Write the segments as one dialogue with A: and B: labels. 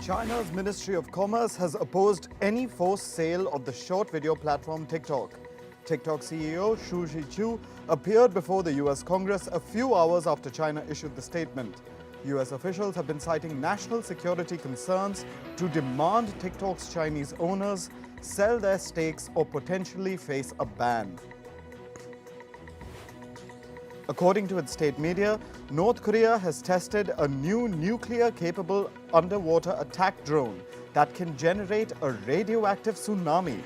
A: China's Ministry of Commerce has opposed any forced sale of the short video platform TikTok. TikTok CEO Xu Zhiqiu appeared before the US Congress a few hours after China issued the statement. US officials have been citing national security concerns to demand TikTok's Chinese owners sell their stakes or potentially face a ban. According to its state media, North Korea has tested a new nuclear-capable underwater attack drone that can generate a radioactive tsunami.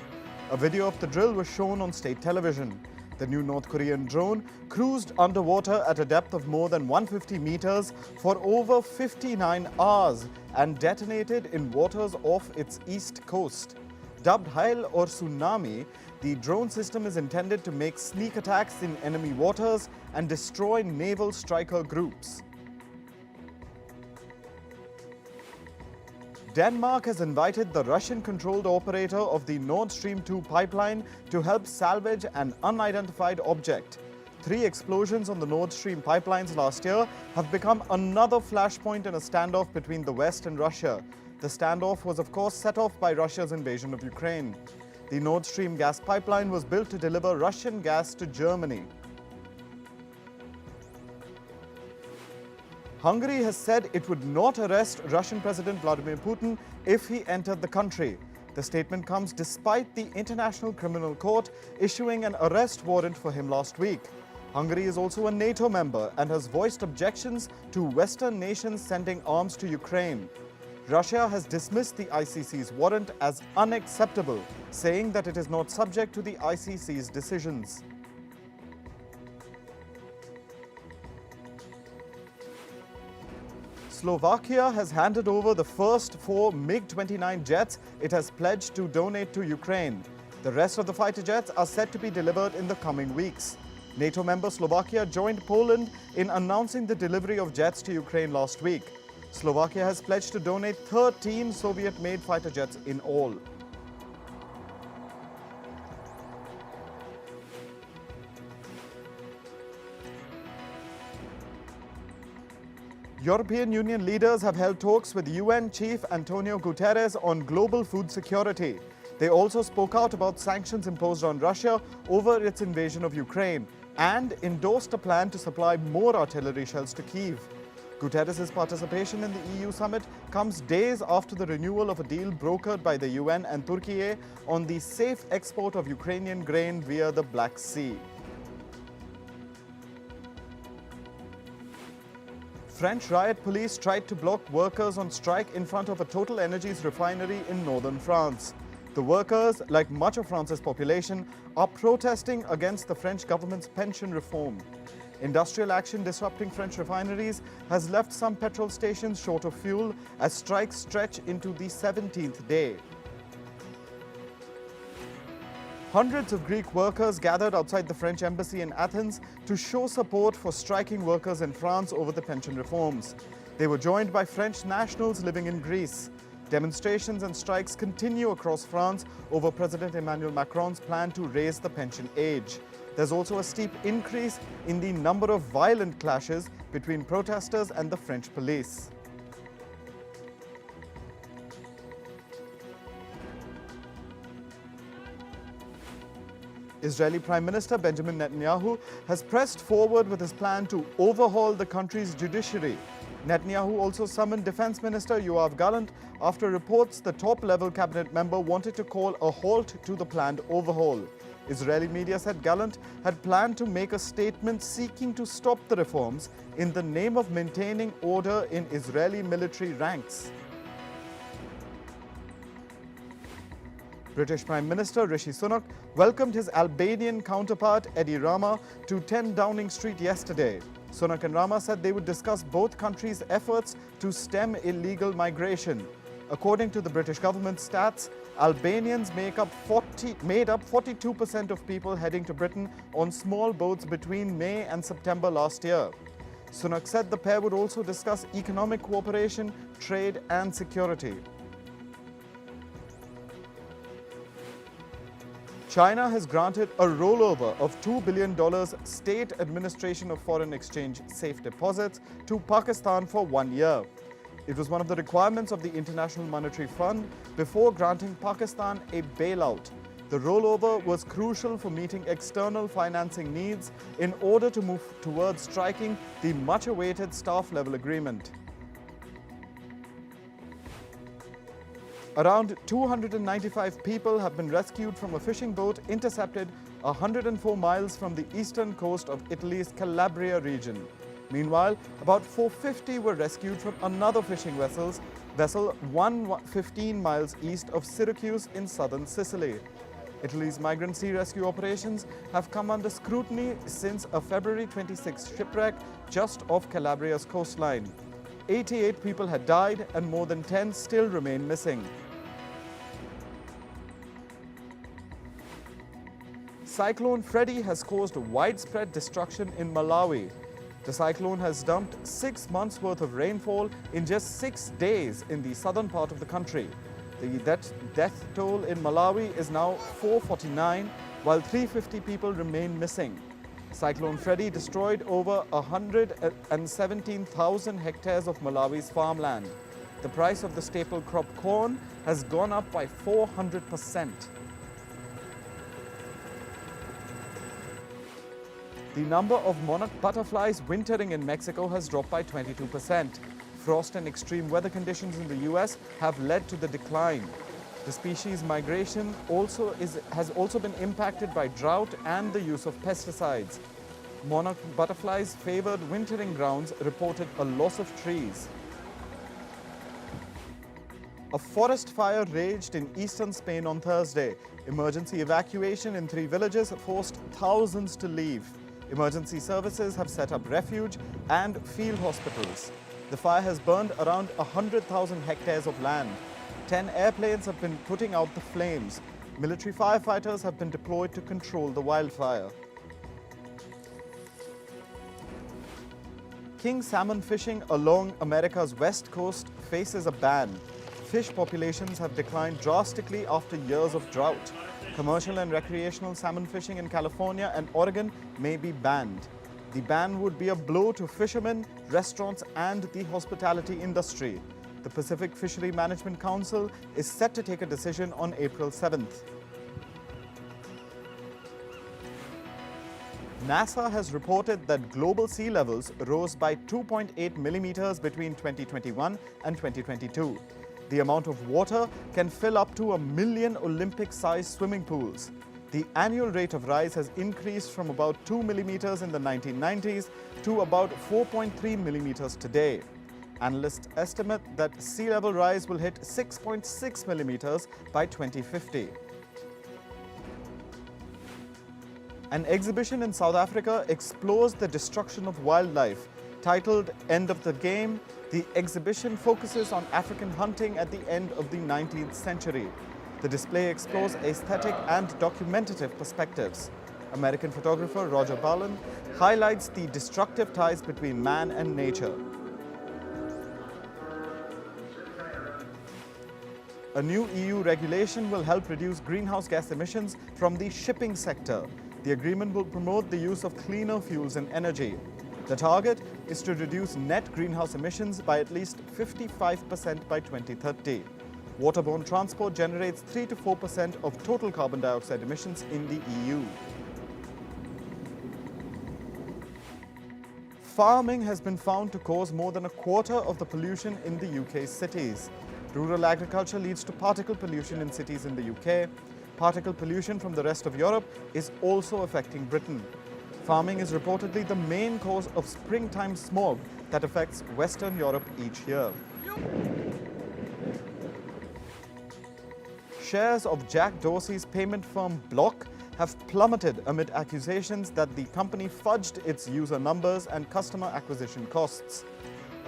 A: A video of the drill was shown on state television. The new North Korean drone cruised underwater at a depth of more than 150 meters for over 59 hours and detonated in waters off its east coast. Dubbed Hail or Tsunami, the drone system is intended to make sneak attacks in enemy waters and destroy naval striker groups. Denmark has invited the Russian-controlled operator of the Nord Stream 2 pipeline to help salvage an unidentified object. 3 explosions on the Nord Stream pipelines last year have become another flashpoint in a standoff between the West and Russia. The standoff was, of course, set off by Russia's invasion of Ukraine. The Nord Stream gas pipeline was built to deliver Russian gas to Germany. Hungary has said it would not arrest Russian President Vladimir Putin if he entered the country. The statement comes despite the International Criminal Court issuing an arrest warrant for him last week. Hungary is also a NATO member and has voiced objections to Western nations sending arms to Ukraine. Russia has dismissed the ICC's warrant as unacceptable, saying that it is not subject to the ICC's decisions. Slovakia has handed over the first 4 MiG-29 jets it has pledged to donate to Ukraine. The rest of the fighter jets are set to be delivered in the coming weeks. NATO member Slovakia joined Poland in announcing the delivery of jets to Ukraine last week. Slovakia has pledged to donate 13 Soviet-made fighter jets in all. European Union leaders have held talks with UN Chief Antonio Guterres on global food security. They also spoke out about sanctions imposed on Russia over its invasion of Ukraine and endorsed a plan to supply more artillery shells to Kyiv. Guterres' participation in the EU summit comes days after the renewal of a deal brokered by the UN and Turkey on the safe export of Ukrainian grain via the Black Sea. French riot police tried to block workers on strike in front of a TOTALENERGIES refinery in northern France. The workers, like much of France's population, are protesting against the French government's pension reform. Industrial action disrupting French refineries has left some petrol stations short of fuel as strikes stretch into the 17th day. Hundreds of Greek workers gathered outside the French embassy in Athens to show support for striking workers in France over the pension reforms. They were joined by French nationals living in Greece. Demonstrations and strikes continue across France over President Emmanuel Macron's plan to raise the pension age. There's also a steep increase in the number of violent clashes between protesters and the French police. Israeli Prime Minister Benjamin Netanyahu has pressed forward with his plan to overhaul the country's judiciary. Netanyahu also summoned Defense Minister Yoav Gallant after reports the top-level cabinet member wanted to call a halt to the planned overhaul. Israeli media said Gallant had planned to make a statement seeking to stop the reforms in the name of maintaining order in Israeli military ranks. British Prime Minister Rishi Sunak welcomed his Albanian counterpart Edi Rama to 10 Downing Street yesterday. Sunak and Rama said they would discuss both countries' efforts to stem illegal migration. According to the British government stats, Albanians made up 42% of people heading to Britain on small boats between May and September last year. Sunak said the pair would also discuss economic cooperation, trade and security. China has granted a rollover of $2 billion State Administration of Foreign Exchange safe deposits to Pakistan for 1 year. It was one of the requirements of the International Monetary Fund before granting Pakistan a bailout. The rollover was crucial for meeting external financing needs in order to move towards striking the much-awaited staff-level agreement. Around 295 people have been rescued from a fishing boat intercepted 104 miles from the eastern coast of Italy's Calabria region. Meanwhile, about 450 were rescued from another fishing vessel 115 miles east of Syracuse in southern Sicily. Italy's migrant sea rescue operations have come under scrutiny since a February 26 shipwreck just off Calabria's coastline. 88 people had died and more than 10 still remain missing. Cyclone FREDDY has caused widespread destruction in Malawi. The cyclone has dumped 6 months' worth of rainfall in just 6 days in the southern part of the country. The death toll in Malawi is now 449, while 350 people remain missing. Cyclone FREDDY destroyed over 117,000 hectares of Malawi's farmland. The price of the staple crop corn has gone up by 400%. The number of monarch butterflies wintering in Mexico has dropped by 22%. Frost and extreme weather conditions in the US have led to the decline. The species migration has also been impacted by drought and the use of pesticides. Monarch butterflies' favored wintering grounds reported a loss of trees. A forest fire raged in eastern Spain on Thursday. Emergency evacuation in 3 villages forced thousands to leave. Emergency services have set up refuge and field hospitals. The fire has burned around 100,000 hectares of land. 10 airplanes have been putting out the flames. Military firefighters have been deployed to control the wildfire. King salmon fishing along America's west coast faces a ban. Fish populations have declined drastically after years of drought. Commercial and recreational salmon fishing in California and Oregon may be banned. The ban would be a blow to fishermen, restaurants and the hospitality industry. The Pacific Fishery Management Council is set to take a decision on April 7th. NASA has reported that global sea levels rose by 2.8 millimeters between 2021 and 2022. The amount of water can fill up to 1 million Olympic-sized swimming pools. The annual rate of rise has increased from about 2 millimeters in the 1990s to about 4.3 millimeters today. Analysts estimate that sea level rise will hit 6.6 millimeters by 2050. An exhibition in South Africa explores the destruction of wildlife. Titled End of the Game, the exhibition focuses on African hunting at the end of the 19th century. The display explores aesthetic and documentative perspectives. American photographer Roger Ballen highlights the destructive ties between man and nature. A new EU regulation will help reduce greenhouse gas emissions from the shipping sector. The agreement will promote the use of cleaner fuels and energy. The target is to reduce net greenhouse emissions by at least 55% by 2030. Waterborne transport generates 3 to 4% of total carbon dioxide emissions in the EU. Farming has been found to cause more than a quarter of the pollution in the UK's cities. Rural agriculture leads to particle pollution in cities in the UK. Particle pollution from the rest of Europe is also affecting Britain. Farming is reportedly the main cause of springtime smog that affects Western Europe each year. Shares of Jack Dorsey's payment firm Block have plummeted amid accusations that the company fudged its user numbers and customer acquisition costs.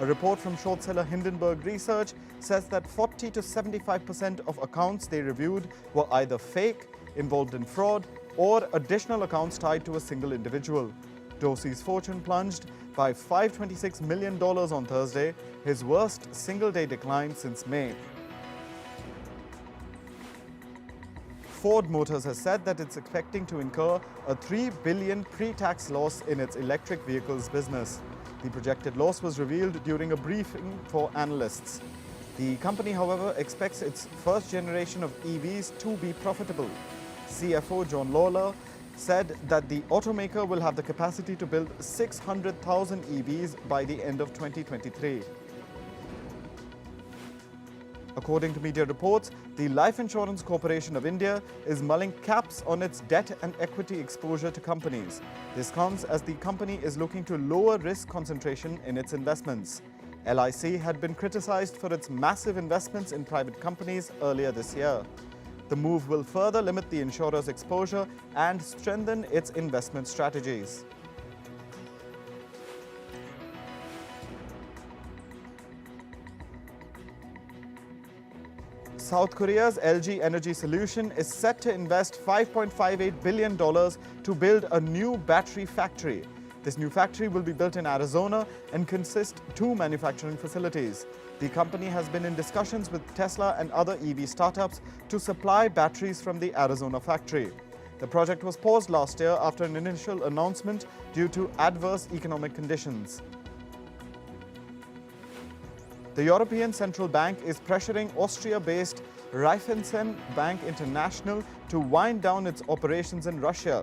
A: A report from short seller Hindenburg Research says that 40 to 75% of accounts they reviewed were either fake, involved in fraud, or additional accounts tied to a single individual. Dorsey's fortune plunged by $526 million on Thursday, his worst single-day decline since May. Ford Motors has said that it's expecting to incur a $3 billion pre-tax loss in its electric vehicles business. The projected loss was revealed during a briefing for analysts. The company, however, expects its first generation of EVs to be profitable. CFO John Lawler said that the automaker will have the capacity to build 600,000 EVs by the end of 2023. According to media reports, the Life Insurance Corporation of India is mulling caps on its debt and equity exposure to companies. This comes as the company is looking to lower risk concentration in its investments. LIC had been criticized for its massive investments in private companies earlier this year. The move will further limit the insurer's exposure and strengthen its investment strategies. South Korea's LG Energy Solution is set to invest $5.58 billion to build a new battery factory. This new factory will be built in Arizona and consist of 2 manufacturing facilities. The company has been in discussions with Tesla and other EV startups to supply batteries from the Arizona factory. The project was paused last year after an initial announcement due to adverse economic conditions. The European Central Bank is pressuring Austria-based Raiffeisen Bank International to wind down its operations in Russia.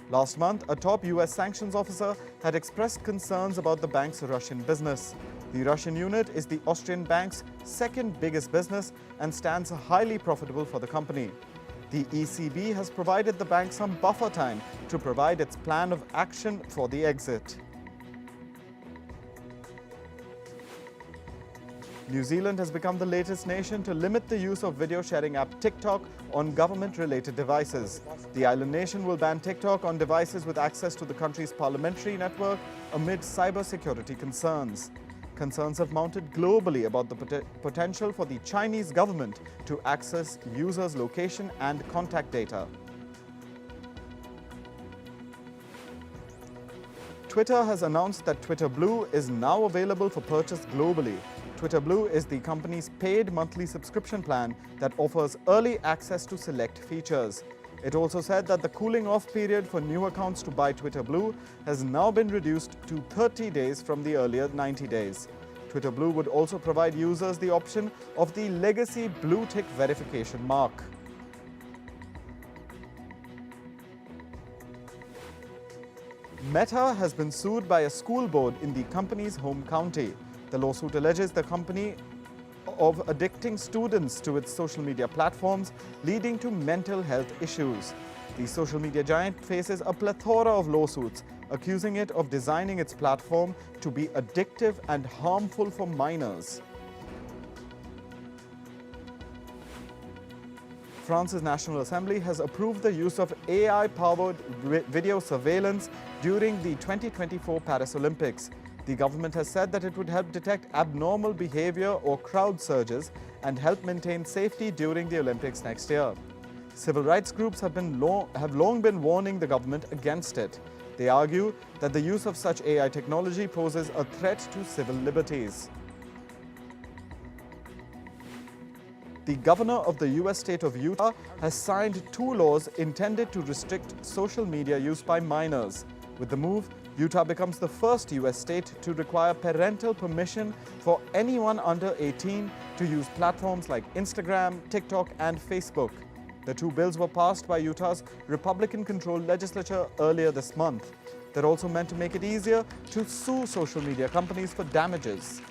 A: Last month, a top US sanctions officer had expressed concerns about the bank's Russian business. The Russian unit is the Austrian bank's second biggest business and stands highly profitable for the company. The ECB has provided the bank some buffer time to provide its plan of action for the exit. New Zealand has become the latest nation to limit the use of video sharing app TikTok on government-related devices. The island nation will ban TikTok on devices with access to the country's parliamentary network amid cybersecurity concerns. Concerns have mounted globally about the potential for the Chinese government to access users' location and contact data. Twitter has announced that Twitter Blue is now available for purchase globally. Twitter Blue is the company's paid monthly subscription plan that offers early access to select features. It also said that the cooling off period for new accounts to buy Twitter Blue has now been reduced to 30 days from the earlier 90 days. Twitter Blue would also provide users the option of the legacy blue tick verification mark. Meta has been sued by a school board in the company's home county. The lawsuit alleges the company of addicting students to its social media platforms, leading to mental health issues. The social media giant faces a plethora of lawsuits, accusing it of designing its platform to be addictive and harmful for minors. France's National Assembly has approved the use of AI-powered video surveillance during the 2024 Paris Olympics. The government has said that it would help detect abnormal behavior or crowd surges and help maintain safety during the Olympics next year. Civil rights groups have long been warning the government against it. They argue that the use of such AI technology poses a threat to civil liberties. The governor of the US state of Utah has signed 2 laws intended to restrict social media use by minors. With the move, Utah becomes the first US state to require parental permission for anyone under 18 to use platforms like Instagram, TikTok, and Facebook. The 2 bills were passed by Utah's Republican-controlled legislature earlier this month. They're also meant to make it easier to sue social media companies for damages.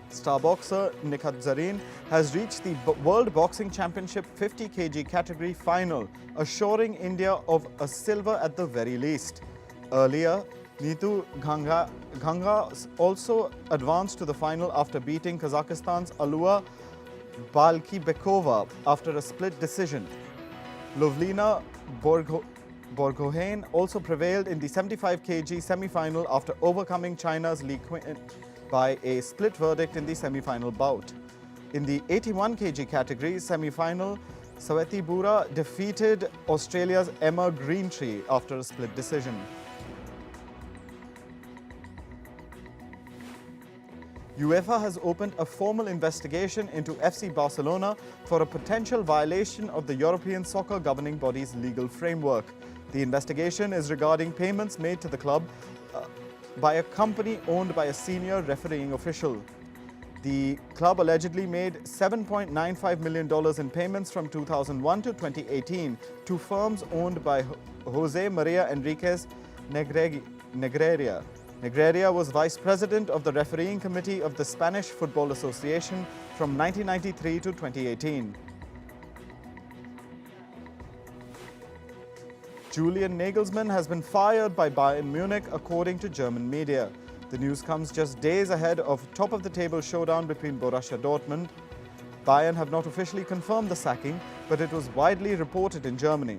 A: Star boxer Nikhat Zareen has reached the World Boxing Championship 50 kg category final, assuring India of a silver at the very least. Earlier, Neetu Ganga also advanced to the final after beating Kazakhstan's Alua Balkibekova after a split decision. Lovlina Borgohain also prevailed in the 75 kg semi-final after overcoming China's Li Qin by a split verdict in the semi-final bout. In the 81 kg category semi-final, Saweti Bura defeated Australia's Emma Greentree after a split decision. UEFA has opened a formal investigation into FC Barcelona for a potential violation of the European soccer governing body's legal framework. The investigation is regarding payments made to the club by a company owned by a senior refereeing official. The club allegedly made $7.95 million in payments from 2001 to 2018 to firms owned by Jose Maria Enriquez Negreira. Negreira was vice president of the refereeing committee of the Spanish Football Association from 1993 to 2018. Julian Nagelsmann has been fired by Bayern Munich, according to German media. The news comes just days ahead of top-of-the-table showdown between Borussia Dortmund. Bayern have not officially confirmed the sacking, but it was widely reported in Germany.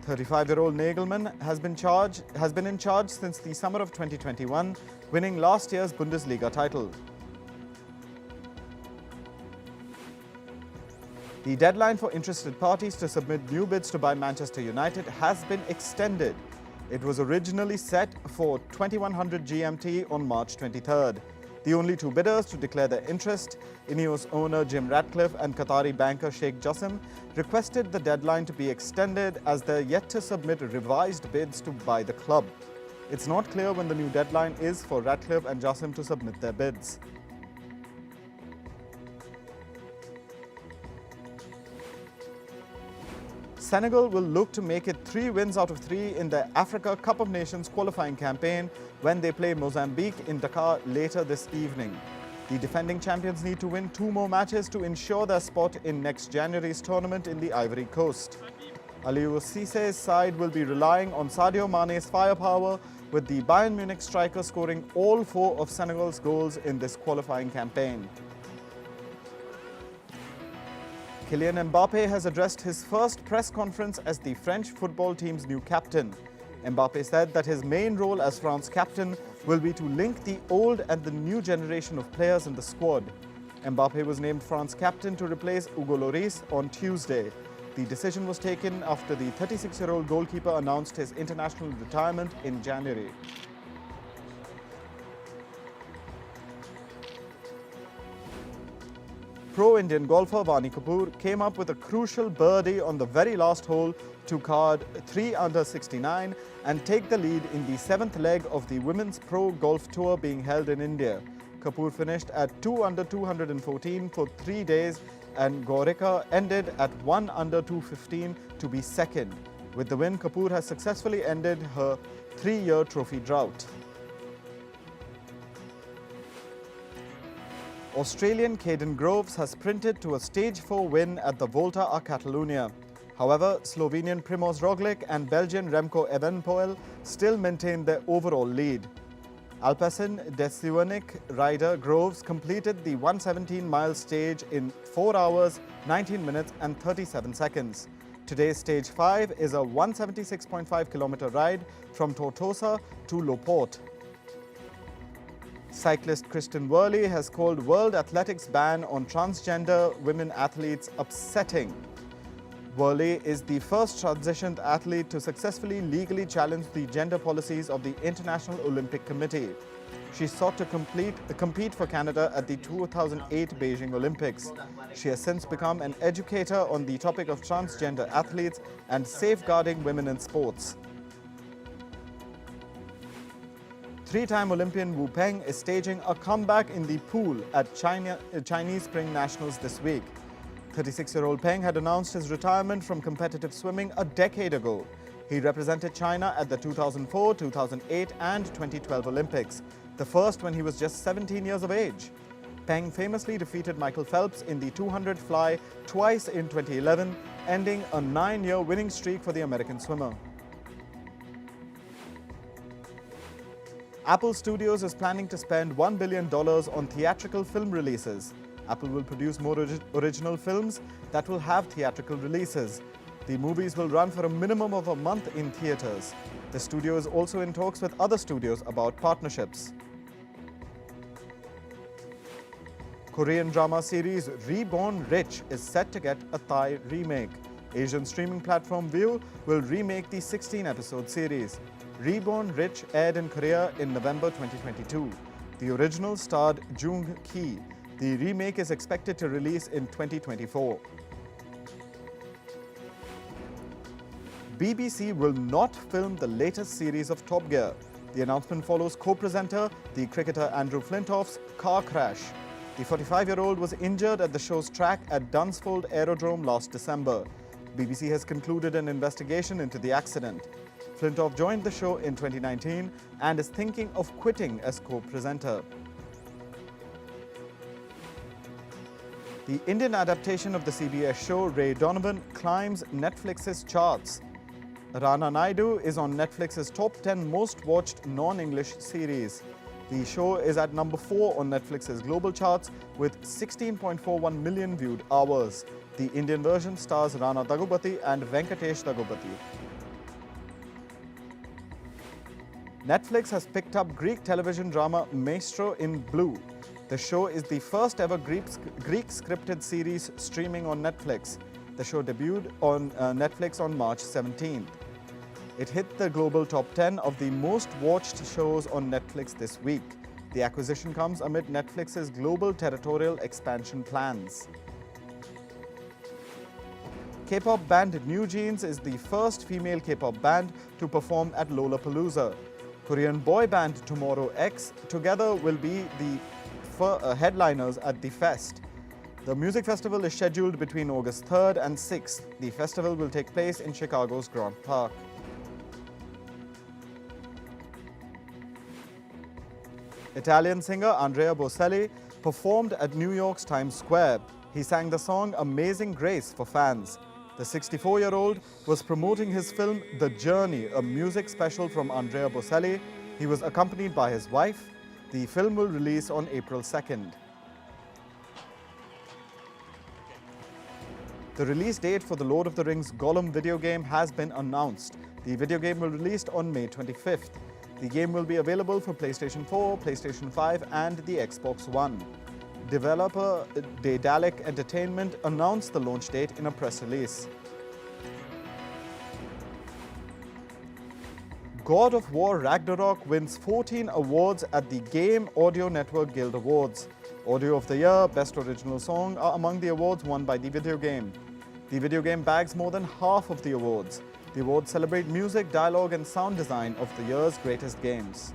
A: 35-year-old Nagelsmann has been in charge since the summer of 2021, winning last year's Bundesliga title. The deadline for interested parties to submit new bids to buy Manchester United has been extended. It was originally set for 2100 GMT on March 23rd. The only two bidders to declare their interest, Ineos owner Jim Ratcliffe and Qatari banker Sheikh Jassim, requested the deadline to be extended as they're yet to submit revised bids to buy the club. It's not clear when the new deadline is for Ratcliffe and Jassim to submit their bids. Senegal will look to make it 3 wins out of 3 in their Africa Cup of Nations qualifying campaign when they play Mozambique in Dakar later this evening. The defending champions need to win 2 more matches to ensure their spot in next January's tournament in the Ivory Coast. Aliou Cisse's side will be relying on Sadio Mane's firepower, with the Bayern Munich striker scoring all 4 of Senegal's goals in this qualifying campaign. Kylian Mbappé has addressed his first press conference as the French football team's new captain. Mbappé said that his main role as France captain will be to link the old and the new generation of players in the squad. Mbappé was named France captain to replace Hugo Lloris on Tuesday. The decision was taken after the 36-year-old goalkeeper announced his international retirement in January. Pro-Indian golfer VANI KAPOOR came up with a crucial birdie on the very last hole to card 3 under 69 and take the lead in the 7th leg of the Women's Pro Golf Tour being held in India. KAPOOR finished at 2 under 214 for 3 days and Gaurika ended at 1 under 215 to be second. With the win, KAPOOR has successfully ended her 3-year trophy drought. Australian Caden Groves has sprinted to a Stage 4 win at the Volta a Catalunya. However, Slovenian Primoz Roglic and Belgian Remco Evenepoel still maintain their overall lead. Alpecin Deceuninck rider Groves completed the 117-mile stage in 4 hours, 19 minutes and 37 seconds. Today's Stage 5 is a 176.5-kilometer ride from Tortosa to Loporte. Cyclist Kristen Worley has called World Athletics' ban on transgender women athletes upsetting. Worley is the first transitioned athlete to successfully legally challenge the gender policies of the International Olympic Committee. She sought to compete for Canada at the 2008 Beijing Olympics. She has since become an educator on the topic of transgender athletes and safeguarding women in sports. 3-time Olympian Wu Peng is staging a comeback in the pool at Chinese Spring Nationals this week. 36-year-old Peng had announced his retirement from competitive swimming a decade ago. He represented China at the 2004, 2008 and 2012 Olympics, the first when he was just 17 years of age. Peng famously defeated Michael Phelps in the 200 fly twice in 2011, ending a 9-year winning streak for the American swimmer. Apple Studios is planning to spend $1 billion on theatrical film releases. Apple will produce more original films that will have theatrical releases. The movies will run for a minimum of a month in theaters. The studio is also in talks with other studios about partnerships. Korean drama series Reborn Rich is set to get a Thai remake. Asian streaming platform View will remake the 16-episode series. Reborn Rich aired in Korea in November 2022. The original starred Jung Ki. The remake is expected to release in 2024. BBC will not film the latest series of Top Gear. The announcement follows co-presenter, the cricketer Andrew Flintoff's car crash. The 45-year-old was injured at the show's track at Dunsfold Aerodrome last December. BBC has concluded an investigation into the accident. Flintoff joined the show in 2019 and is thinking of quitting as co-presenter. The Indian adaptation of the CBS show Ray Donovan climbs Netflix's charts. Rana Naidu is on Netflix's top 10 most watched non-English series. The show is at number 4 on Netflix's global charts with 16.41 million viewed hours. The Indian version stars Rana Daggubati and Venkatesh Daggubati. Netflix has picked up Greek television drama Maestro in Blue. The show is the first ever Greek scripted series streaming on Netflix. The show debuted on Netflix on March 17th. It hit the global top 10 of the most watched shows on Netflix this week. The acquisition comes amid Netflix's global territorial expansion plans. K-pop band New Jeans is the first female K-pop band to perform at Lollapalooza. Korean boy band Tomorrow X together will be the headliners at the fest. The music festival is scheduled between August 3rd and 6th. The festival will take place in Chicago's Grant Park. Italian singer Andrea Bocelli performed at New York's Times Square. He sang the song Amazing Grace for fans. The 64-year-old was promoting his film The Journey, a music special from Andrea Bocelli. He was accompanied by his wife. The film will release on April 2nd. The release date for the Lord of the Rings Gollum video game has been announced. The video game will be released on May 25th. The game will be available for PlayStation 4, PlayStation 5 and the Xbox One. Developer Daedalic Entertainment announced the launch date in a press release. God of War Ragnarök wins 14 awards at the Game Audio Network Guild Awards. Audio of the Year, Best Original Song are among the awards won by the video game. The video game bags more than half of the awards. The awards celebrate music, dialogue and sound design of the year's greatest games.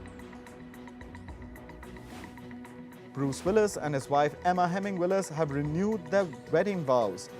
A: Bruce Willis and his wife Emma Heming Willis have renewed their wedding vows.